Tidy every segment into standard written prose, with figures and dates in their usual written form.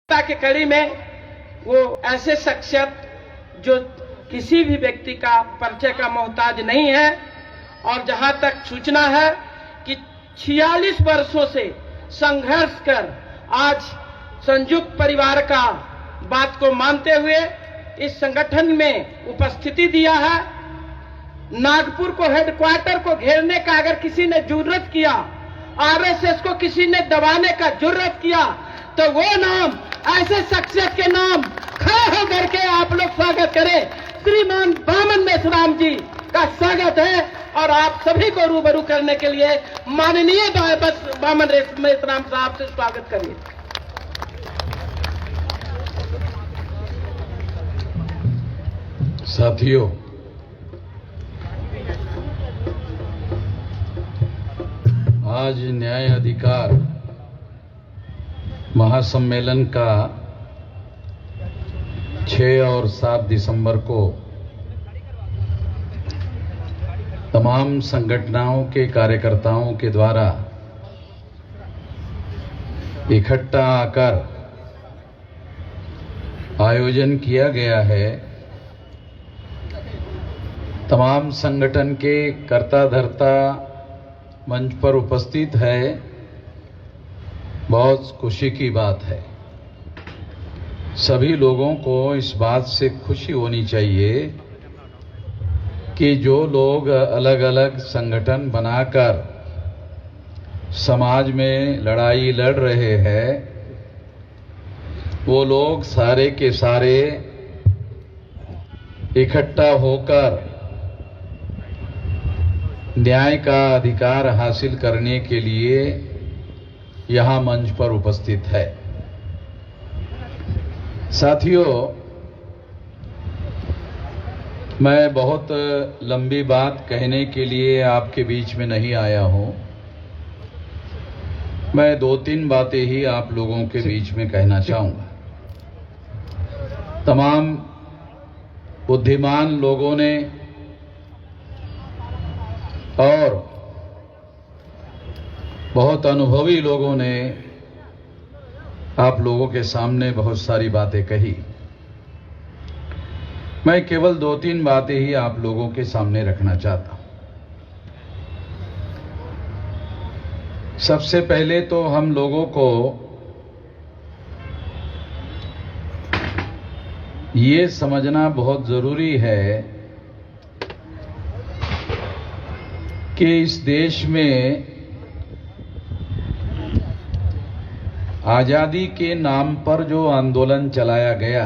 के कड़ी में वो ऐसे शख्सियत जो किसी भी व्यक्ति का परिचय का मोहताज नहीं है और जहां तक सूचना है कि 46 वर्षों से संघर्ष कर आज संयुक्त परिवार का बात को मानते हुए इस संगठन में उपस्थिति दिया है। नागपुर को हेडक्वार्टर को घेरने का अगर किसी ने जुर्रत किया, आरएसएस को किसी ने दबाने का जुर्रत किया, तो वो नाम ऐसे शख्सियत के नाम खड़े होकर के आप लोग स्वागत करें। श्रीमान बामन मेश्राम जी का स्वागत है और आप सभी को रूबरू करने के लिए माननीय बामन मेश्राम साहब से स्वागत करिए। साथियों, आज न्याय अधिकार महासम्मेलन का 6 और 7 दिसंबर को तमाम संगठनों के कार्यकर्ताओं के द्वारा इकट्ठा आकर आयोजन किया गया है। तमाम संगठन के कर्ता धर्ता मंच पर उपस्थित है। बहुत खुशी की बात है। सभी लोगों को इस बात से खुशी होनी चाहिए कि जो लोग अलग अलग संगठन बनाकर समाज में लड़ाई लड़ रहे हैं, वो लोग सारे के सारे इकट्ठा होकर न्याय का अधिकार हासिल करने के लिए यहां मंच पर उपस्थित है। साथियों, मैं बहुत लंबी बात कहने के लिए आपके बीच में नहीं आया हूं। मैं 2-3 बातें ही आप लोगों के बीच में कहना चाहूंगा। तमाम बुद्धिमान लोगों ने और बहुत अनुभवी लोगों ने आप लोगों के सामने बहुत सारी बातें कही। मैं केवल 2-3 बातें ही आप लोगों के सामने रखना चाहता हूं। सबसे पहले तो हम लोगों को ये समझना बहुत जरूरी है कि इस देश में आजादी के नाम पर जो आंदोलन चलाया गया,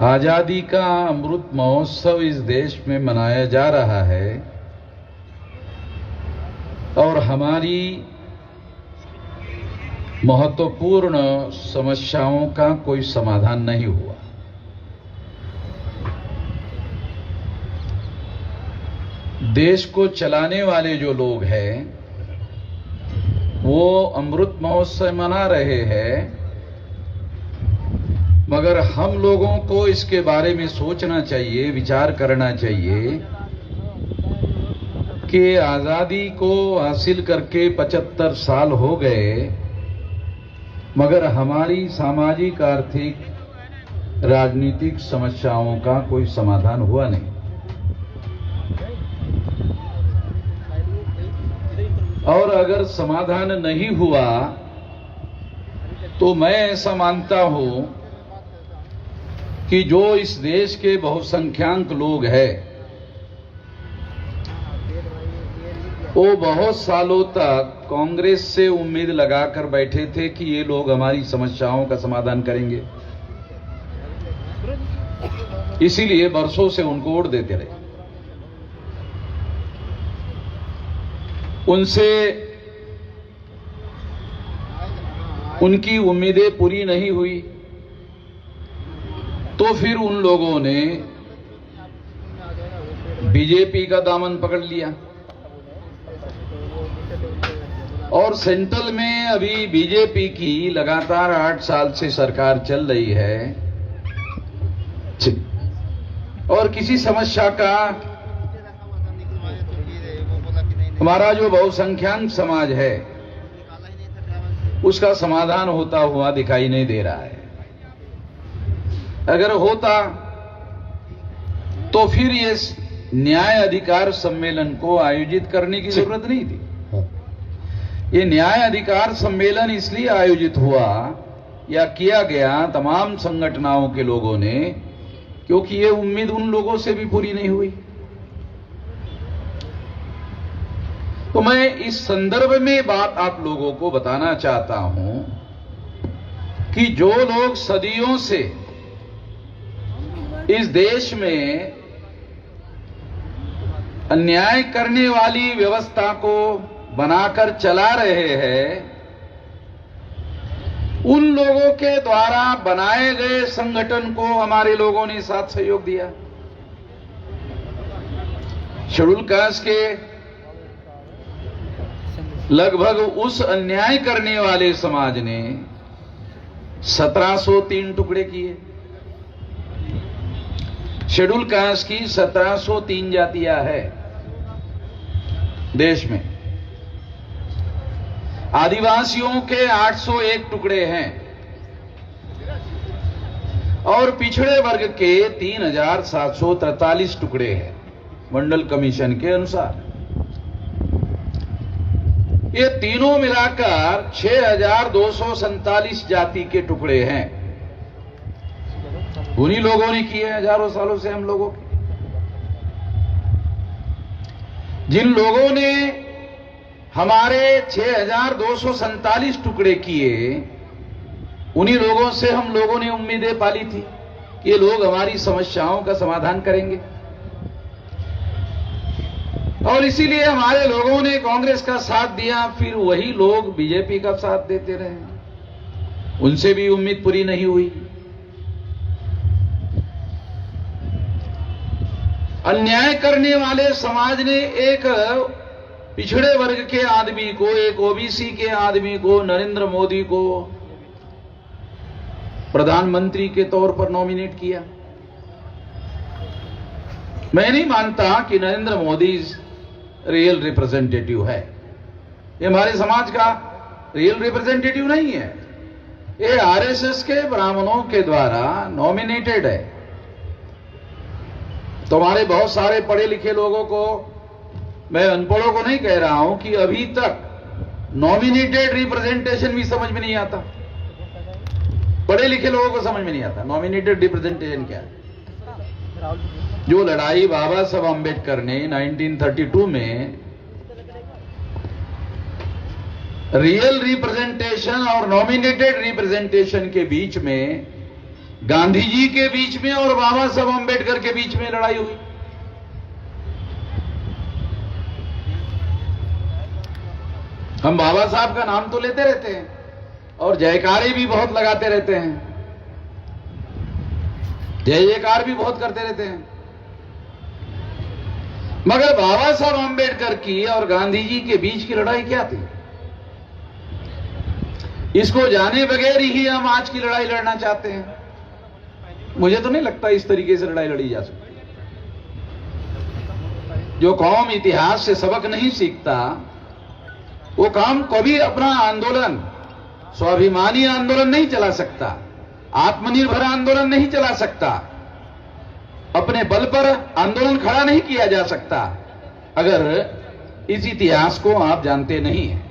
आजादी का अमृत महोत्सव इस देश में मनाया जा रहा है और हमारी महत्वपूर्ण समस्याओं का कोई समाधान नहीं हुआ। देश को चलाने वाले जो लोग हैं वो अमृत महोत्सव मना रहे हैं, मगर हम लोगों को इसके बारे में सोचना चाहिए, विचार करना चाहिए कि आजादी को हासिल करके 75 साल हो गए, मगर हमारी सामाजिक, आर्थिक, राजनीतिक समस्याओं का कोई समाधान हुआ नहीं। और अगर समाधान नहीं हुआ तो मैं ऐसा मानता हूं कि जो इस देश के बहुसंख्यक लोग हैं वो बहुत सालों तक कांग्रेस से उम्मीद लगाकर बैठे थे कि ये लोग हमारी समस्याओं का समाधान करेंगे, इसीलिए वर्षों से उनको वोट देते रहे। उनसे उनकी उम्मीदें पूरी नहीं हुई तो फिर उन लोगों ने बीजेपी का दामन पकड़ लिया और सेंट्रल में अभी बीजेपी की लगातार 8 साल से सरकार चल रही है और किसी समस्या का हमारा जो बहुसंख्यक समाज है उसका समाधान होता हुआ दिखाई नहीं दे रहा है। अगर होता तो फिर ये न्याय अधिकार सम्मेलन को आयोजित करने की जरूरत नहीं थी। ये न्याय अधिकार सम्मेलन इसलिए आयोजित हुआ या किया गया तमाम संगठनों के लोगों ने, क्योंकि ये उम्मीद उन लोगों से भी पूरी नहीं हुई। तो मैं इस संदर्भ में बात आप लोगों को बताना चाहता हूं कि जो लोग सदियों से इस देश में अन्याय करने वाली व्यवस्था को बनाकर चला रहे हैं, उन लोगों के द्वारा बनाए गए संगठन को हमारे लोगों ने साथ सहयोग दिया। शेड्यूल कास्ट के लगभग उस अन्याय करने वाले समाज ने 1703 टुकड़े किए। शेड्यूल कास्ट की 1703 जातियां है देश में, आदिवासियों के 801 टुकड़े हैं और पिछड़े वर्ग के 3743 टुकड़े हैं मंडल कमीशन के अनुसार। ये तीनों मिलाकर 6247 जाति के टुकड़े हैं। उन्हीं लोगों ने किए हजारों सालों से हम लोगों के। जिन लोगों ने हमारे 6247 टुकड़े किए, उन्हीं लोगों से हम लोगों ने उम्मीदें पाली थी कि ये लोग हमारी समस्याओं का समाधान करेंगे, और इसीलिए हमारे लोगों ने कांग्रेस का साथ दिया। फिर वही लोग बीजेपी का साथ देते रहे, उनसे भी उम्मीद पूरी नहीं हुई। अन्याय करने वाले समाज ने एक पिछड़े वर्ग के आदमी को, एक ओबीसी के आदमी को, नरेंद्र मोदी को प्रधानमंत्री के तौर पर नॉमिनेट किया। मैं नहीं मानता कि नरेंद्र मोदी रियल रिप्रेजेंटेटिव है। ये हमारे समाज का रियल रिप्रेजेंटेटिव नहीं है। ये आरएसएस के ब्राह्मणों के द्वारा नॉमिनेटेड है। तो हमारे बहुत सारे पढ़े लिखे लोगों को, मैं अनपढ़ों को नहीं कह रहा हूं, कि अभी तक नॉमिनेटेड रिप्रेजेंटेशन भी समझ में नहीं आता। पढ़े लिखे लोगों को समझ में नहीं आता नॉमिनेटेड रिप्रेजेंटेशन क्या है। जो लड़ाई बाबा साहब अम्बेडकर ने 1932 में रियल रिप्रेजेंटेशन और नॉमिनेटेड रिप्रेजेंटेशन के बीच में, गांधी जी के बीच में और बाबा साहब अम्बेडकर के बीच में लड़ाई हुई। हम बाबा साहब का नाम तो लेते रहते हैं और जयकारे भी बहुत लगाते रहते हैं, जय जयकार भी बहुत करते रहते हैं, मगर बाबा साहब अम्बेडकर की और गांधी जी के बीच की लड़ाई क्या थी, इसको जाने बगैर ही हम आज की लड़ाई लड़ना चाहते हैं। मुझे तो नहीं लगता इस तरीके से लड़ाई लड़ी जा सकती। जो कौम इतिहास से सबक नहीं सीखता, वो काम कभी अपना आंदोलन, स्वाभिमानी आंदोलन नहीं चला सकता, आत्मनिर्भर आंदोलन नहीं चला सकता, अपने बल पर आंदोलन खड़ा नहीं किया जा सकता, अगर इस इतिहास को आप जानते नहीं हैं।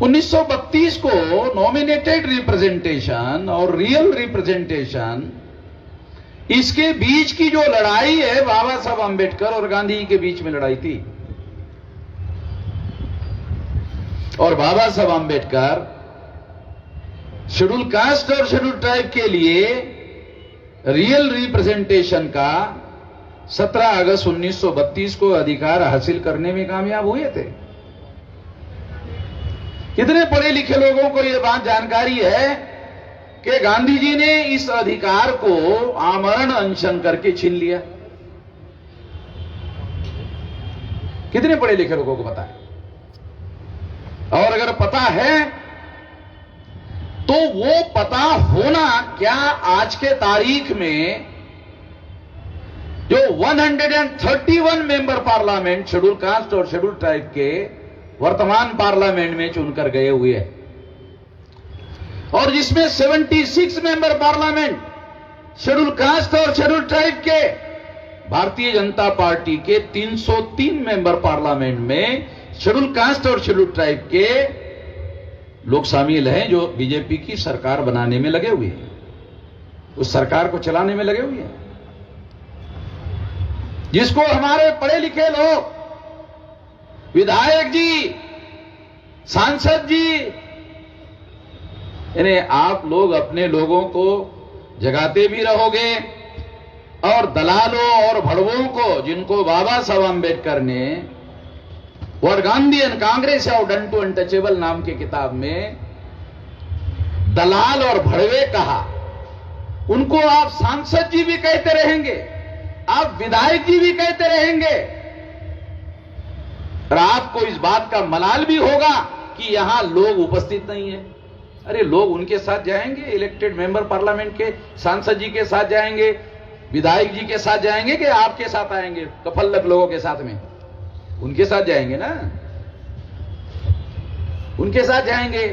1932 को नॉमिनेटेड रिप्रेजेंटेशन और रियल रिप्रेजेंटेशन, इसके बीच की जो लड़ाई है, बाबा साहब अम्बेडकर और गांधी जी के बीच में लड़ाई थी। और बाबा साहब अम्बेडकर शेड्यूल कास्ट और शेड्यूल ट्राइब के लिए रियल रिप्रेजेंटेशन का 17 अगस्त 1932 को अधिकार हासिल करने में कामयाब हुए थे। कितने पढ़े लिखे लोगों को यह बात जानकारी है कि गांधी जी ने इस अधिकार को आमरण अनशन करके छीन लिया? कितने पढ़े लिखे लोगों को पता है? और अगर पता है तो वो पता होना क्या आज के तारीख में जो 131 मेंबर पार्लियामेंट शेड्यूल कास्ट और शेड्यूल ट्राइब के, वर्तमान पार्लियामेंट में चुनकर गए हुए हैं, और जिसमें 76 मेंबर पार्लियामेंट शेड्यूल कास्ट और शेड्यूल ट्राइब के, भारतीय जनता पार्टी के 303 मेंबर पार्लियामेंट में शेड्यूल कास्ट और शेड्यूल ट्राइब के लोग शामिल हैं, जो बीजेपी की सरकार बनाने में लगे हुए हैं, उस सरकार को चलाने में लगे हुए हैं, जिसको हमारे पढ़े लिखे लोग, विधायक जी, सांसद जी, यानी आप लोग अपने लोगों को जगाते भी रहोगे, और दलालों और भड़वों को, जिनको बाबा साहब अम्बेडकर ने और Gandhi and Congress of done to untouchable नाम की किताब में दलाल और भड़वे कहा, उनको आप सांसद जी भी कहते रहेंगे, आप विधायक जी भी कहते रहेंगे, और आपको इस बात का मलाल भी होगा कि यहां लोग उपस्थित नहीं है। अरे लोग उनके साथ जाएंगे, इलेक्टेड मेंबर पार्लियामेंट के सांसद जी के साथ जाएंगे, विधायक जी के साथ जाएंगे, कि आपके साथ आएंगे, कफल्लक लोगों के साथ में? उनके साथ जाएंगे ना, उनके साथ जाएंगे।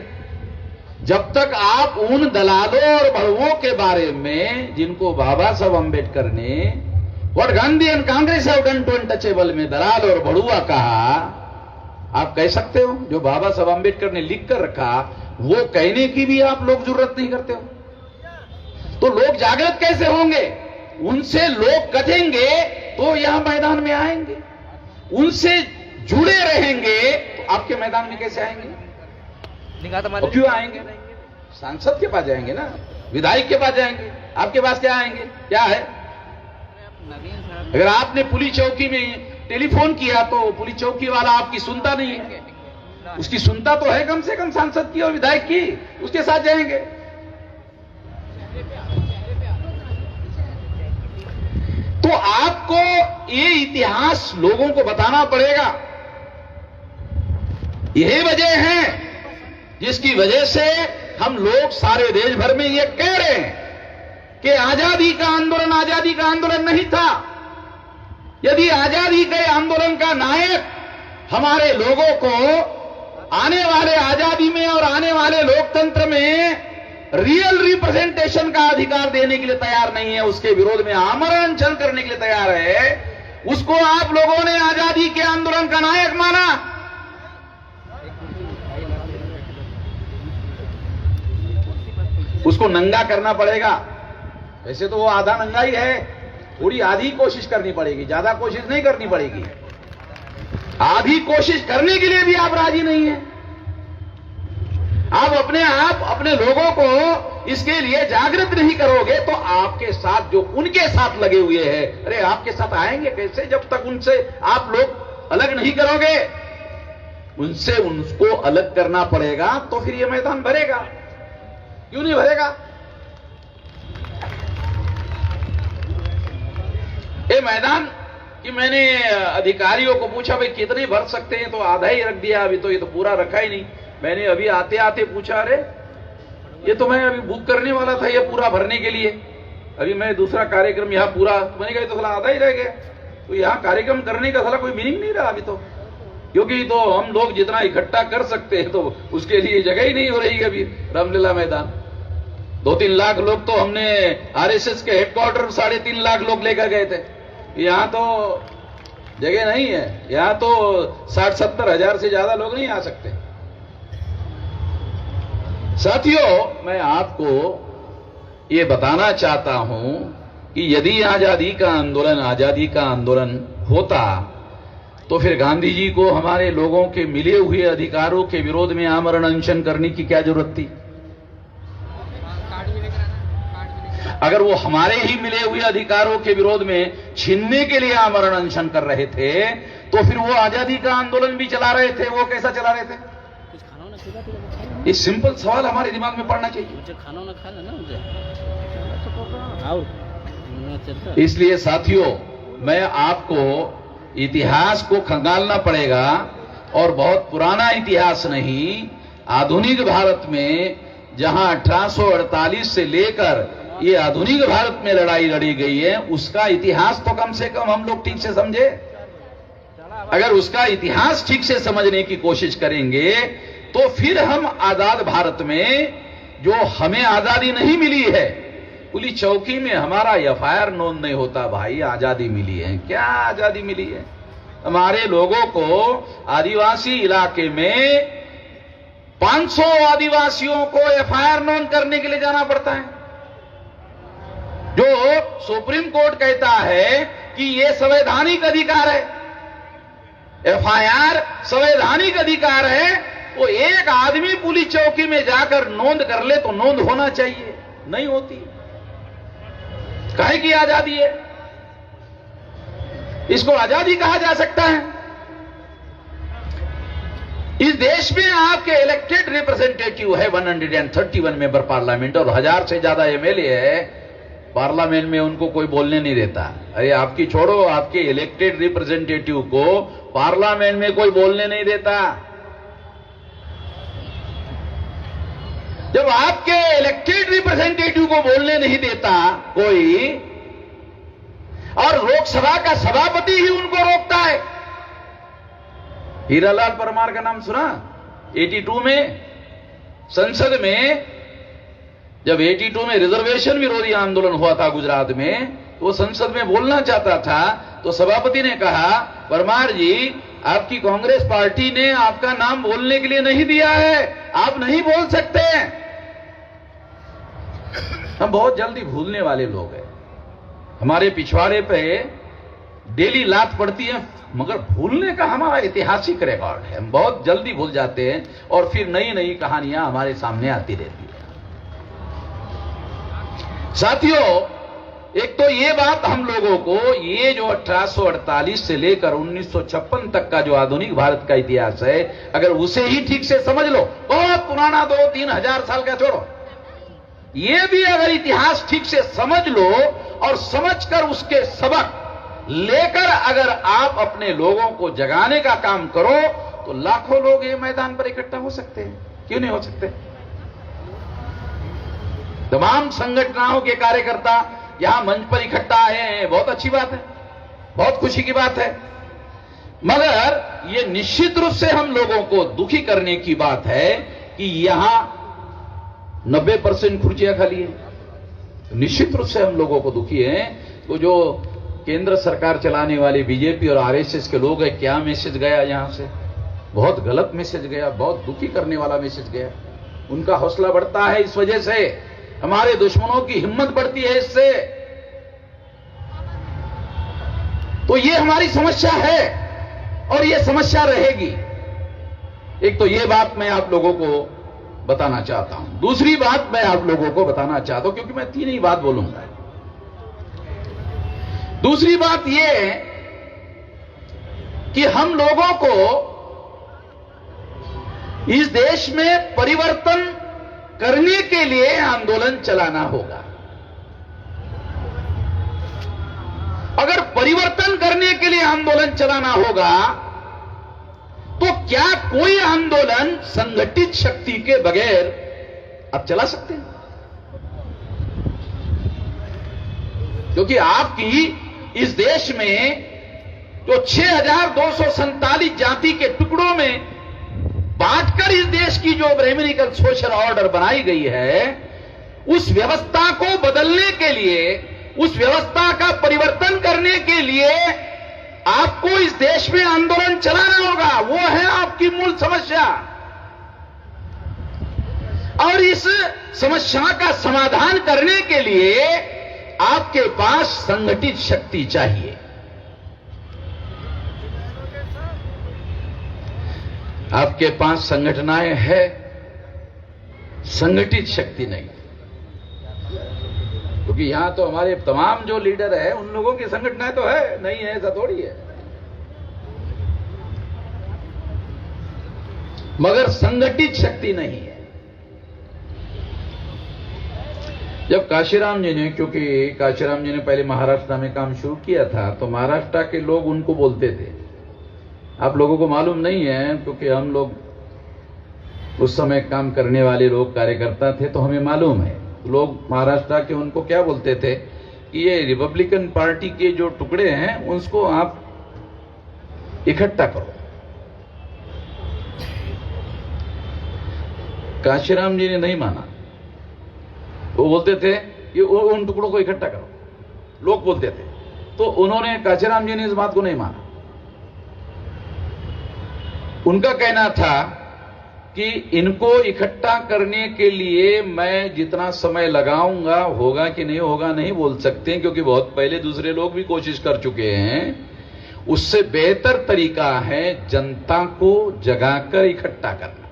जब तक आप उन दलालों और भड़वों के बारे में, जिनको बाबा साहब अम्बेडकर ने और Gandhi and Congress of done to untouchable में दलाल और भड़ुआ कहा, आप कह सकते हो? जो बाबा साहब अम्बेडकर ने लिख कर रखा, वो कहने की भी आप लोग जरूरत नहीं करते हो। तो लोग जागृत कैसे होंगे? उनसे लोग कटेंगे तो यहां मैदान में आएंगे, उनसे जुड़े रहेंगे तो आपके मैदान में कैसे आएंगे? और क्यों आएंगे? सांसद के पास जाएंगे ना, विधायक के पास जाएंगे, आपके पास क्या आएंगे? क्या है? अगर आपने पुलिस चौकी में टेलीफोन किया तो पुलिस चौकी वाला आपकी सुनता नहीं है, उसकी सुनता तो है कम से कम सांसद की और विधायक की, उसके साथ जाएंगे। तो आपको ये इतिहास लोगों को बताना पड़ेगा। यही वजह है जिसकी वजह से हम लोग सारे देश भर में ये कह रहे हैं कि आजादी का आंदोलन नहीं था। यदि आजादी के आंदोलन का नायक हमारे लोगों को आने वाले आजादी में और आने वाले लोकतंत्र में रियल रिप्रेजेंटेशन का अधिकार देने के लिए तैयार नहीं है, उसके विरोध में आमरण अनशन करने के लिए तैयार है, उसको आप लोगों ने आजादी के आंदोलन का नायक माना। उसको नंगा करना पड़ेगा। वैसे तो वो आधा नंगा ही है, थोड़ी आधी कोशिश करनी पड़ेगी, ज्यादा कोशिश नहीं करनी पड़ेगी। आधी कोशिश करने के लिए भी आप राजी नहीं है। आप अपने लोगों को इसके लिए जागृत नहीं करोगे तो आपके साथ जो उनके साथ लगे हुए हैं, अरे आपके साथ आएंगे कैसे? जब तक उनसे आप लोग अलग नहीं करोगे, उनसे उनको अलग करना पड़ेगा, तो फिर ये मैदान भरेगा। क्यों नहीं भरेगा? ये मैदान कि मैंने अधिकारियों को पूछा भाई कितने भर सकते हैं, तो आधा ही रख दिया, अभी तो ये तो पूरा रखा ही नहीं। मैंने अभी आते आते पूछा, अरे ये तो मैं अभी बुक करने वाला था ये पूरा भरने के लिए, अभी मैं दूसरा कार्यक्रम यहाँ पूरा, तो मैंने कहा तो साला आधा ही रह गया। तो यहाँ कार्यक्रम करने का साला कोई मीनिंग नहीं रहा अभी तो, क्योंकि तो हम लोग जितना इकट्ठा कर सकते हैं तो उसके लिए जगह ही नहीं हो रही अभी रामलीला मैदान। 2-3 लाख लोग तो हमने आरएसएस के हेडक्वार्टर 3.5 लाख लोग लेकर गए थे, यहां तो जगह नहीं है, यहां तो 60-70 हजार से ज्यादा लोग नहीं आ सकते। साथियों, मैं आपको ये बताना चाहता हूं कि यदि आजादी का आंदोलन होता तो फिर गांधी जी को हमारे लोगों के मिले हुए अधिकारों के विरोध में आमरण अनशन करने की क्या जरूरत थी? अगर वो हमारे ही मिले हुए अधिकारों के विरोध में छीनने के लिए आमरण अनशन कर रहे थे, तो फिर वो आजादी का आंदोलन भी चला रहे थे, वो कैसा चला रहे थे? ये सिंपल सवाल हमारे दिमाग में पड़ना चाहिए। इसलिए साथियों, मैं आपको इतिहास को खंगालना पड़ेगा, और बहुत पुराना इतिहास नहीं, आधुनिक भारत में जहां 1848 से लेकर ये आधुनिक भारत में लड़ाई लड़ी गई है, उसका इतिहास तो कम से कम हम लोग ठीक से समझे। अगर उसका इतिहास ठीक से समझने की कोशिश करेंगे तो फिर हम आजाद भारत में, जो हमें आजादी नहीं मिली है, पुलिस चौकी में हमारा एफआईआर नोंद नहीं होता, भाई आजादी मिली है, क्या आजादी मिली है? हमारे लोगों को आदिवासी इलाके में 500 आदिवासियों को एफआईआर नोंद करने के लिए जाना पड़ता है, जो सुप्रीम कोर्ट कहता है कि यह संवैधानिक अधिकार है, एफआईआर संवैधानिक अधिकार है। तो एक आदमी पुलिस चौकी में जाकर नोंद कर ले तो नोंद होना चाहिए, नहीं होती। काहे की आजादी है? इसको आजादी कहा जा सकता है? इस देश में आपके इलेक्टेड रिप्रेजेंटेटिव है 131 मेंबर पार्लियामेंट और 1000 से ज्यादा एमएलए है, पार्लियामेंट में उनको कोई बोलने नहीं देता। अरे आपकी छोड़ो, आपके इलेक्टेड रिप्रेजेंटेटिव को पार्लियामेंट में कोई बोलने नहीं देता। जब आपके इलेक्टेड रिप्रेजेंटेटिव को बोलने नहीं देता कोई, और लोकसभा का सभापति ही उनको रोकता है। हीरालाल परमार का नाम सुना? 82 में संसद में, जब 82 में रिजर्वेशन विरोधी आंदोलन हुआ था गुजरात में, तो वो संसद में बोलना चाहता था, तो सभापति ने कहा, परमार जी आपकी कांग्रेस पार्टी ने आपका नाम बोलने के लिए नहीं दिया है, आप नहीं बोल सकते। हम बहुत जल्दी भूलने वाले लोग हैं, हमारे पिछवाड़े पे डेली लात पड़ती है, मगर भूलने का हमारा ऐतिहासिक रिकॉर्ड है। हम बहुत जल्दी भूल जाते हैं और फिर नई नई कहानियां हमारे सामने आती रहती है। साथियों, एक तो ये बात हम लोगों को, ये जो 1848 से लेकर 1956 तक का जो आधुनिक भारत का इतिहास है, अगर उसे ही ठीक से समझ लो, बहुत पुराना 2-3 हजार साल का छोड़ो, ये भी अगर इतिहास ठीक से समझ लो और समझकर उसके सबक लेकर अगर आप अपने लोगों को जगाने का काम करो, तो लाखों लोग ये मैदान पर इकट्ठा हो सकते हैं। क्यों नहीं हो सकते? तमाम संगठनों के कार्यकर्ता यहां मंच पर इकट्ठा आए हैं, बहुत अच्छी बात है, बहुत खुशी की बात है, मगर यह निश्चित रूप से हम लोगों को दुखी करने की बात है कि यहां 90% कुर्सियां खाली हैं। निश्चित रूप से हम लोगों को दुखी हैं। तो जो केंद्र सरकार चलाने वाली बीजेपी और आरएसएस के लोग हैं, क्या मैसेज गया यहां से? बहुत गलत मैसेज गया, बहुत दुखी करने वाला मैसेज गया। उनका हौसला बढ़ता है इस वजह से, हमारे दुश्मनों की हिम्मत बढ़ती है इससे। तो ये हमारी समस्या है और ये समस्या रहेगी। एक तो ये बात मैं आप लोगों को बताना चाहता हूं। दूसरी बात मैं आप लोगों को बताना चाहता हूं, क्योंकि मैं 3 ही बात बोलूंगा। दूसरी बात यह कि हम लोगों को इस देश में परिवर्तन करने के लिए आंदोलन चलाना होगा। अगर परिवर्तन करने के लिए आंदोलन चलाना होगा, तो क्या कोई आंदोलन संगठित शक्ति के बगैर आप चला सकते हैं? क्योंकि आपकी इस देश में जो 6247 जाति के टुकड़ों में बांटकर इस देश की जो ब्राह्मणिकल सोशल ऑर्डर बनाई गई है, उस व्यवस्था को बदलने के लिए, उस व्यवस्था का परिवर्तन करने के लिए आपको इस देश में आंदोलन चलाना होगा। वो है आपकी मूल समस्या। और इस समस्या का समाधान करने के लिए आपके पास संगठित शक्ति चाहिए। आपके पास संगठनाएं हैं, संगठित शक्ति नहीं। क्योंकि यहां तो हमारे तमाम जो लीडर है, उन लोगों की संगठनाएं तो है, नहीं है ऐसा थोड़ी है, मगर संगठित शक्ति नहीं है। जब काशीराम जी ने, क्योंकि काशीराम जी ने पहले महाराष्ट्र में काम शुरू किया था, तो महाराष्ट्र के लोग उनको बोलते थे, आप लोगों को मालूम नहीं है, क्योंकि हम लोग उस समय काम करने वाले लोग कार्यकर्ता थे, तो हमें मालूम है। लोग महाराष्ट्र के उनको क्या बोलते थे कि ये रिपब्लिकन पार्टी के जो टुकड़े हैं, उसको आप इकट्ठा करो। काशीराम जी ने नहीं माना। वो बोलते थे कि उन टुकड़ों को इकट्ठा करो, लोग बोलते थे। तो उन्होंने, काशीराम जी ने इस बात को नहीं माना। उनका कहना था कि इनको इकट्ठा करने के लिए मैं जितना समय लगाऊंगा, होगा कि नहीं होगा नहीं बोल सकते, क्योंकि बहुत पहले दूसरे लोग भी कोशिश कर चुके हैं। उससे बेहतर तरीका है जनता को जगाकर इकट्ठा करना।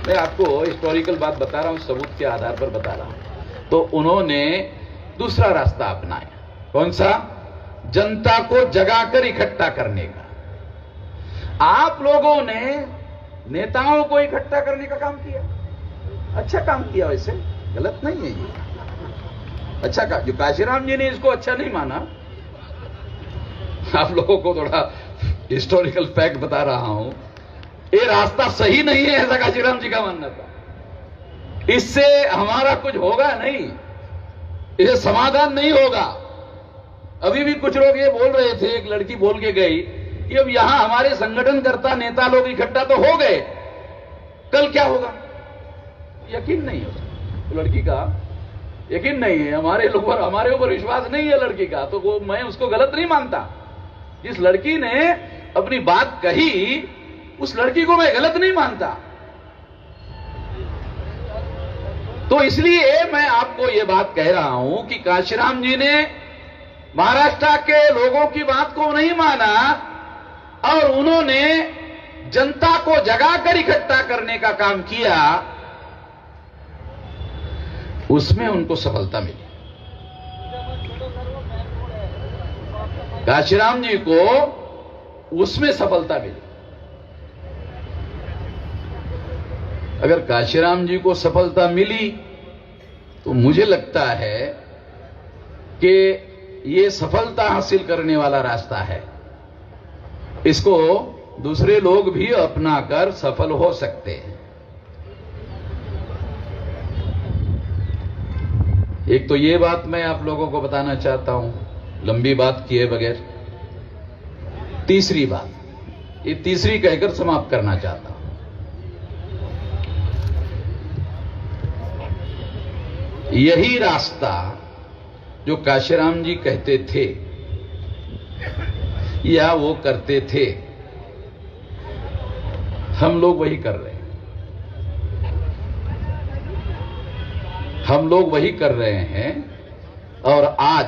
मैं आपको हिस्टोरिकल बात बता रहा हूं, सबूत के आधार पर बता रहा हूं। तो उन्होंने दूसरा रास्ता अपनाया। कौन सा? जनता को जगाकर इकट्ठा करने का। आप लोगों ने नेताओं को इकट्ठा करने का काम किया, अच्छा काम किया, वैसे गलत नहीं है ये, अच्छा काम। जो काशीराम जी ने इसको अच्छा नहीं माना, आप लोगों को थोड़ा हिस्टोरिकल फैक्ट बता रहा हूं, ये रास्ता सही नहीं है, ऐसा काशीराम जी का मानना था। इससे हमारा कुछ होगा नहीं, इससे समाधान नहीं होगा। अभी भी कुछ लोग ये बोल रहे थे, एक लड़की बोल के गई कि अब यहां हमारे संगठनकर्ता नेता लोग इकट्ठा तो हो गए, कल क्या होगा? यकीन नहीं होगा। तो लड़की का यकीन नहीं है, हमारे ऊपर विश्वास नहीं है लड़की का, तो वो मैं उसको गलत नहीं मानता। जिस लड़की ने अपनी बात कही, उस लड़की को मैं गलत नहीं मानता। तो इसलिए मैं आपको यह बात कह रहा हूं कि काशीराम जी ने महाराष्ट्र के लोगों की बात को नहीं माना और उन्होंने जनता को जगाकर इकट्ठा करने का काम किया, उसमें उनको सफलता मिली। काशीराम जी को उसमें सफलता मिली। अगर काशीराम जी को सफलता मिली तो मुझे लगता है कि ये सफलता हासिल करने वाला रास्ता है, इसको दूसरे लोग भी अपनाकर सफल हो सकते हैं। एक तो ये बात मैं आप लोगों को बताना चाहता हूं, लंबी बात किए बगैर। तीसरी बात, ये तीसरी कहकर समाप्त करना चाहता हूं। यही रास्ता जो काशीराम जी कहते थे या वो करते थे, हम लोग वही कर रहे हैं। हम लोग वही कर रहे हैं और आज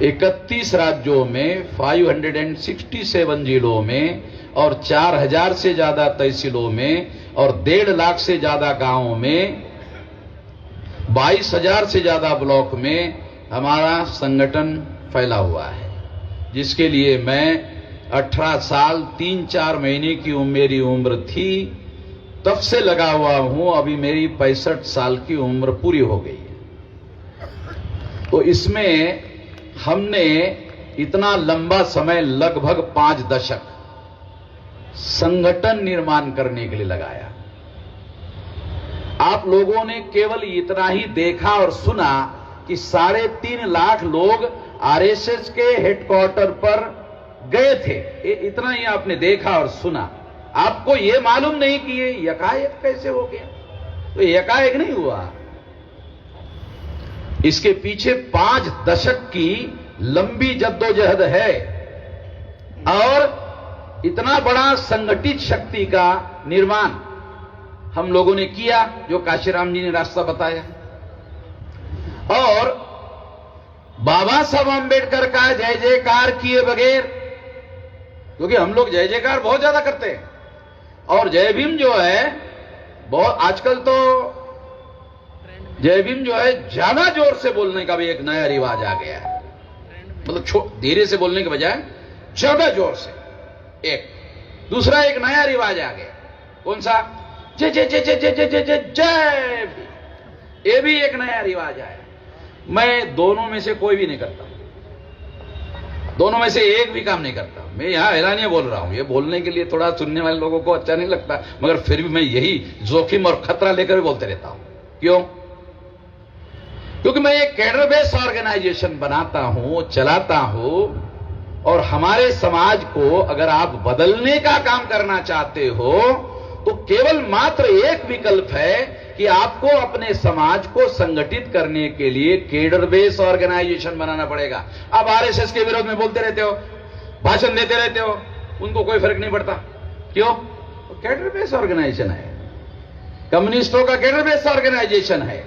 31 राज्यों में, 567 जिलों में और 4000 से ज्यादा तहसीलों में और 1.5 लाख से ज्यादा गांवों में, 22,000 से ज्यादा ब्लॉक में हमारा संगठन फैला हुआ है, जिसके लिए मैं 18 साल 3-4 महीने की मेरी उम्र थी, तब से लगा हुआ हूं। अभी मेरी 65 साल की उम्र पूरी हो गई है। तो इसमें हमने इतना लंबा समय, लगभग 5 दशक संगठन निर्माण करने के लिए लगाया। आप लोगों ने केवल इतना ही देखा और सुना कि 3.5 लाख लोग आरएसएस के हेडक्वार्टर पर गए थे, इतना ही आपने देखा और सुना। आपको यह मालूम नहीं कि ये यकायक कैसे हो गया। तो यकायक नहीं हुआ, इसके पीछे 5 दशक की लंबी जद्दोजहद है और इतना बड़ा संगठित शक्ति का निर्माण हम लोगों ने किया, जो काशीराम जी ने रास्ता बताया। और बाबा साहब आंबेडकर का जय जयकार किए बगैर, क्योंकि हम लोग जय जयकार बहुत ज्यादा करते हैं और जय भीम जो है बहुत, आजकल तो जय भीम जो है ज्यादा जोर से बोलने का भी एक नया रिवाज आ गया है। मतलब धीरे से बोलने के बजाय ज्यादा जोर से। एक दूसरा एक नया रिवाज आ गया, कौन सा? जय जय जय जय जय जय जय जय जय भीम। ये भी एक नया रिवाज आया। मैं दोनों में से कोई भी नहीं करता, दोनों में से एक भी काम नहीं करता। मैं यहां ऐलानिया बोल रहा हूं, ये बोलने के लिए थोड़ा सुनने वाले लोगों को अच्छा नहीं लगता, मगर फिर भी मैं यही जोखिम और खतरा लेकर भी बोलते रहता हूं। क्यों? क्योंकि मैं एक कैडर बेस्ड ऑर्गेनाइजेशन बनाता हूं, चलाता हूं और हमारे समाज को अगर आप बदलने का काम करना चाहते हो तो केवल मात्र एक विकल्प है कि आपको अपने समाज को संगठित करने के लिए केडर बेस ऑर्गेनाइजेशन बनाना पड़ेगा। आप आरएसएस के विरोध में बोलते रहते हो, भाषण देते रहते हो, उनको कोई फर्क नहीं पड़ता। क्यों? तो केडर बेस ऑर्गेनाइजेशन है, कम्युनिस्टों का केडर बेस ऑर्गेनाइजेशन है,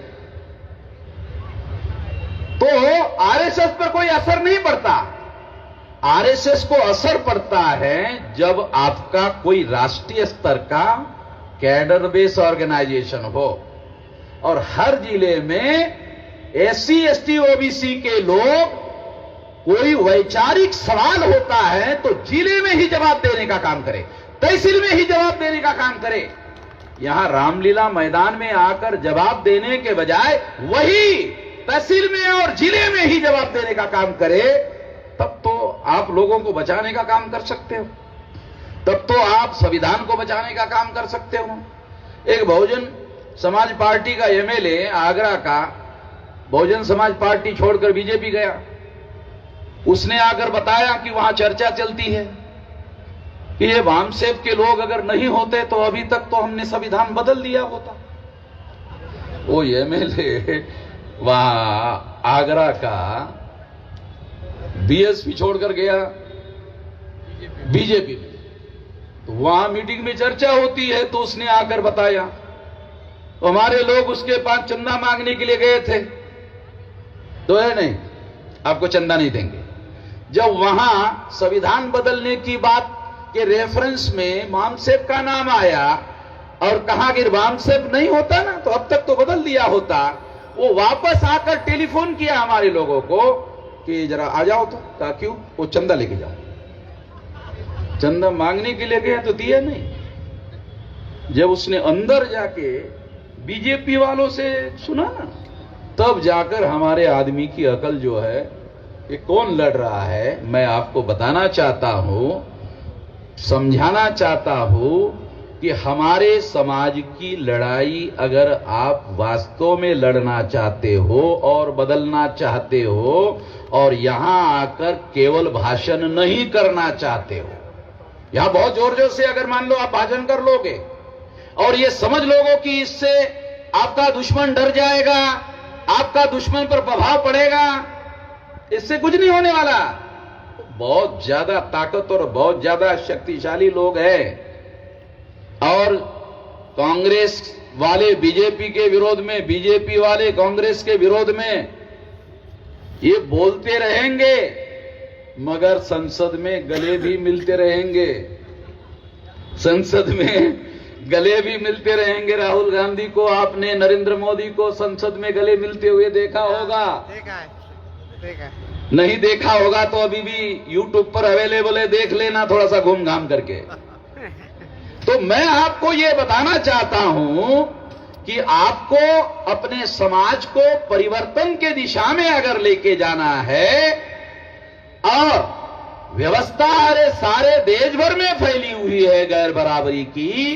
तो आरएसएस पर कोई असर नहीं पड़ता। आरएसएस को असर पड़ता है जब आपका कोई राष्ट्रीय स्तर का कैडर बेस ऑर्गेनाइजेशन हो और हर जिले में एससी एसटी ओबीसी के लोग, कोई वैचारिक सवाल होता है तो जिले में ही जवाब देने का काम करे, तहसील में ही जवाब देने का काम करे। यहां रामलीला मैदान में आकर जवाब देने के बजाय वही तहसील में और जिले में ही जवाब देने का काम करे, तब तो आप लोगों को बचाने का काम कर सकते हो, तब तो आप संविधान को बचाने का काम कर सकते हो। एक बहुजन समाज पार्टी का एमएलए आगरा का बहुजन समाज पार्टी छोड़कर बीजेपी गया, उसने आकर बताया कि वहां चर्चा चलती है कि ये वामसेव के लोग अगर नहीं होते तो अभी तक तो हमने संविधान बदल दिया होता। वो एमएलए वहां आगरा का बीएसपी छोड़कर गया बीजेपी में, तो वहां मीटिंग में चर्चा होती है तो उसने आकर बताया, तो हमारे लोग उसके पास चंदा मांगने के लिए गए थे, तो है नहीं आपको चंदा नहीं देंगे। जब वहां संविधान बदलने की बात के रेफरेंस में वामसेव का नाम आया और कहा कि वामसेव नहीं होता ना तो अब तक तो बदल दिया होता, वो वापस आकर टेलीफोन किया हमारे लोगों को कि जरा आ जाओ, तो कहा क्यों? वो चंदा लेके जाओ। चंदा मांगने के लिए गया तो दिया नहीं। जब उसने अंदर जाके बीजेपी वालों से सुना ना, तब जाकर हमारे आदमी की अकल जो है, ये कौन लड़ रहा है, मैं आपको बताना चाहता हूं, समझाना चाहता हूं कि हमारे समाज की लड़ाई अगर आप वास्तव में लड़ना चाहते हो और बदलना चाहते हो और यहां आकर केवल भाषण नहीं करना चाहते हो, यहां बहुत जोर जोर से अगर मान लो आप भाषण कर लोगे और ये समझ लोगे कि इससे आपका दुश्मन डर जाएगा, आपका दुश्मन पर प्रभाव पड़ेगा, इससे कुछ नहीं होने वाला। बहुत ज्यादा ताकत और बहुत ज्यादा शक्तिशाली लोग हैं और कांग्रेस वाले बीजेपी के विरोध में, बीजेपी वाले कांग्रेस के विरोध में ये बोलते रहेंगे, मगर संसद में गले भी मिलते रहेंगे, संसद में गले भी मिलते रहेंगे। राहुल गांधी को आपने, नरेंद्र मोदी को संसद में गले मिलते हुए देखा होगा, देखा है। नहीं देखा होगा तो अभी भी यूट्यूब पर अवेलेबल है, देख लेना थोड़ा सा घूम घाम करके। तो मैं आपको यह बताना चाहता हूं कि आपको अपने समाज को परिवर्तन के दिशा में अगर लेके जाना है और व्यवस्था अरे सारे देश भर में फैली हुई है गैर बराबरी की,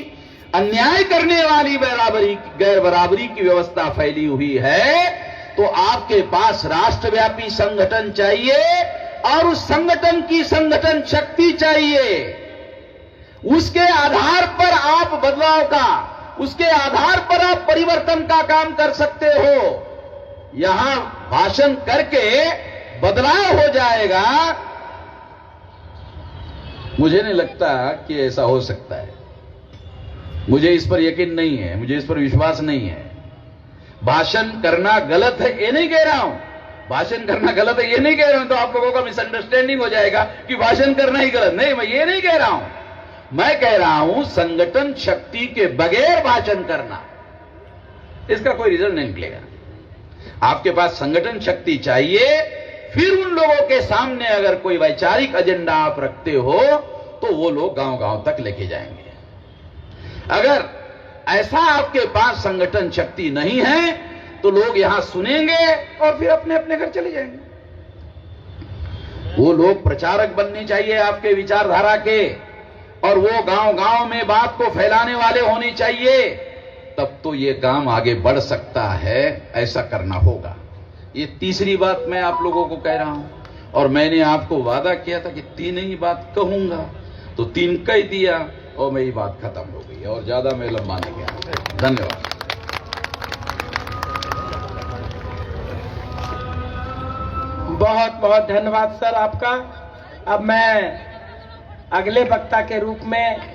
अन्याय करने वाली गैर बराबरी की व्यवस्था फैली हुई है, तो आपके पास राष्ट्रव्यापी संगठन चाहिए और उस संगठन की संगठन शक्ति चाहिए। उसके आधार पर आप बदलाव का, उसके आधार पर आप परिवर्तन का काम कर सकते हो। यहां भाषण करके बदलाव हो जाएगा, मुझे नहीं लगता कि ऐसा हो सकता है। मुझे इस पर यकीन नहीं है, मुझे इस पर विश्वास नहीं है। भाषण करना गलत है ये नहीं कह रहा हूं, भाषण करना गलत है ये नहीं कह रहा हूं, तो आप लोगों का मिसअंडरस्टैंडिंग हो जाएगा कि भाषण करना ही गलत। नहीं, मैं ये नहीं कह रहा हूं, मैं कह रहा हूं संगठन शक्ति के बगैर भाषण करना, इसका कोई रिजल्ट नहीं निकलेगा। आपके पास संगठन शक्ति चाहिए, फिर उन लोगों के सामने अगर कोई वैचारिक एजेंडा आप रखते हो तो वो लोग गांव गांव तक लेके जाएंगे। अगर ऐसा आपके पास संगठन शक्ति नहीं है तो लोग यहां सुनेंगे और फिर अपने अपने घर चले जाएंगे। वो लोग प्रचारक बनने चाहिए आपके विचारधारा के, और वो गांव गांव में बात को फैलाने वाले होने चाहिए, तब तो ये काम आगे बढ़ सकता है। ऐसा करना होगा। ये तीसरी बात मैं आप लोगों को कह रहा हूं। और मैंने आपको वादा किया था कि 3 ही बात कहूंगा, तो 3 कह दिया और मेरी बात खत्म हो गई और ज्यादा मैं लंबा नहीं गया। धन्यवाद। बहुत बहुत धन्यवाद सर आपका। अब मैं अगले वक्ता के रूप में